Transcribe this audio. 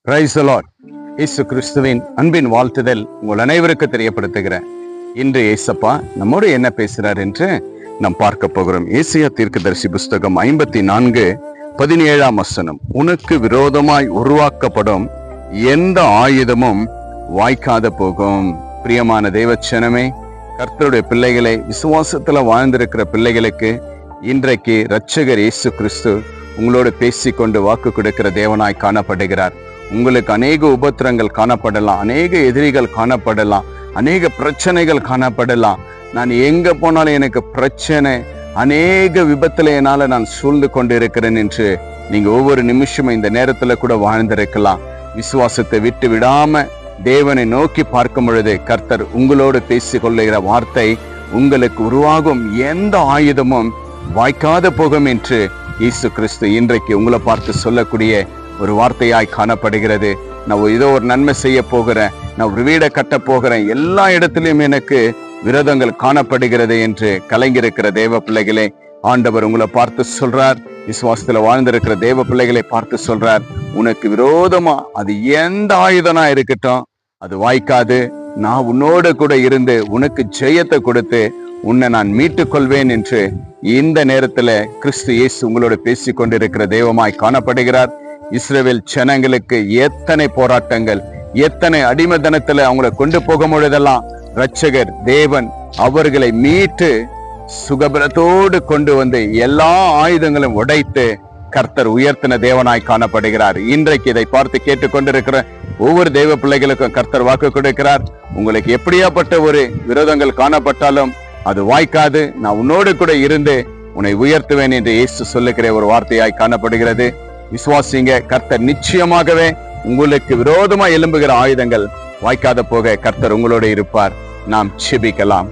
Praise the Lord. இயேசு கிறிஸ்துவின் அன்பின் வாழ்த்துதல் உங்கள் அனைவருக்கு தெரியப்படுத்துகிறேன். இன்று ஏசப்பா நம்மோடு என்ன பேசுறார் என்று நாம் பார்க்க போகிறோம். ஏசாயா தீர்க்கதரிசி புஸ்தகம் 54:17 உனக்கு விரோதமாய் உருவாக்கப்படும் எந்த ஆயுதமும் வாய்க்காத போகும். பிரியமான தேவச்சனமே, கர்த்தருடைய பிள்ளைகளை, விசுவாசத்துல வாழ்ந்திருக்கிற பிள்ளைகளுக்கு இன்றைக்கு இரட்சகர் இயேசு கிறிஸ்து உங்களோடு பேசிக்கொண்டு வாக்கு கொடுக்கிற தேவனாய் காணப்படுகிறார். உங்களுக்கு அநேக உபத்திரங்கள் காணப்படலாம், அநேக எதிரிகள் காணப்படலாம், அநேக பிரச்சனைகள் காணப்படலாம். நான் எங்க போனாலும் எனக்கு பிரச்சனை, அநேக விபத்துல என்னால நான் சூழ்ந்து கொண்டு இருக்கிறேன் என்று நீங்க ஒவ்வொரு நிமிஷமும் இந்த நேரத்துல கூட வாழ்ந்திருக்கலாம். விசுவாசத்தை விட்டு விடாம தேவனை நோக்கி பார்க்கும் பொழுது கர்த்தர் உங்களோடு பேசி கொள்ளுகிற வார்த்தை, உங்களுக்கு உருவாகும் எந்த ஆயுதமும் வாய்க்காத போகும் என்று இயேசு கிறிஸ்து இன்றைக்கு உங்களை பார்த்து சொல்லக்கூடிய ஒரு வார்த்தையாய் காணப்படுகிறது. நான் ஏதோ ஒரு நன்மை செய்ய போகிறேன், நான் ஒரு வீடை கட்ட போகிறேன், எல்லா இடத்திலும் எனக்கு விரோதங்கள் காணப்படுகிறது என்று கலங்கியிருக்கிற தேவ பிள்ளைகளே, ஆண்டவர் உங்களை பார்த்து சொல்றார். விசுவாசத்துல வாழ்ந்திருக்கிற தேவ பிள்ளைகளை பார்த்து சொல்றார், உனக்கு விரோதமா அது எந்த ஆயுதனா இருக்கட்டும் அது வாய்க்காது. நான் உன்னோடு கூட இருந்து உனக்கு ஜெயத்தை கொடுத்து உன்னை நான் மீட்டுக் கொள்வேன் என்று இந்த நேரத்துல கிறிஸ்து இயேசு உங்களோட பேசி கொண்டிருக்கிற தெய்வமாய் காணப்படுகிறார். இஸ்ரவேல் ஜனங்களுக்கு எத்தனை போராட்டங்கள், எத்தனை அடிமைத்தனத்துல அவங்களை கொண்டு போகும் பொழுதெல்லாம் இரட்சகர் தேவன் அவர்களை மீட்டு சுகபலத்தோடு கொண்டு வந்து எல்லா ஆயுதங்களும் உடைத்து கர்த்தர் உயர்த்தின தேவனாய் காணப்படுகிறார். இன்றைக்கு இதை பார்த்து கேட்டுக்கொண்டிருக்கிற ஒவ்வொரு தெய்வ பிள்ளைகளுக்கும் கர்த்தர் வாக்கு கொடுக்கிறார். உங்களுக்கு எப்படியாப்பட்ட ஒரு விரோதங்கள் காணப்பட்டாலும் அது வாய்க்காது. நான் உன்னோடு கூட இருந்து உன்னை உயர்த்துவேன் என்று இயேசு சொல்லுகிற ஒரு வார்த்தையாய் காணப்படுகிறது. விசுவாசிங்க, கர்த்தர் நிச்சயமாகவே உங்களுக்கு விரோதமா எழும்புகிற ஆயுதங்கள் வாய்க்காத போக கர்த்தர் உங்களோடு இருப்பார். நாம் ஜெபிக்கலாம்.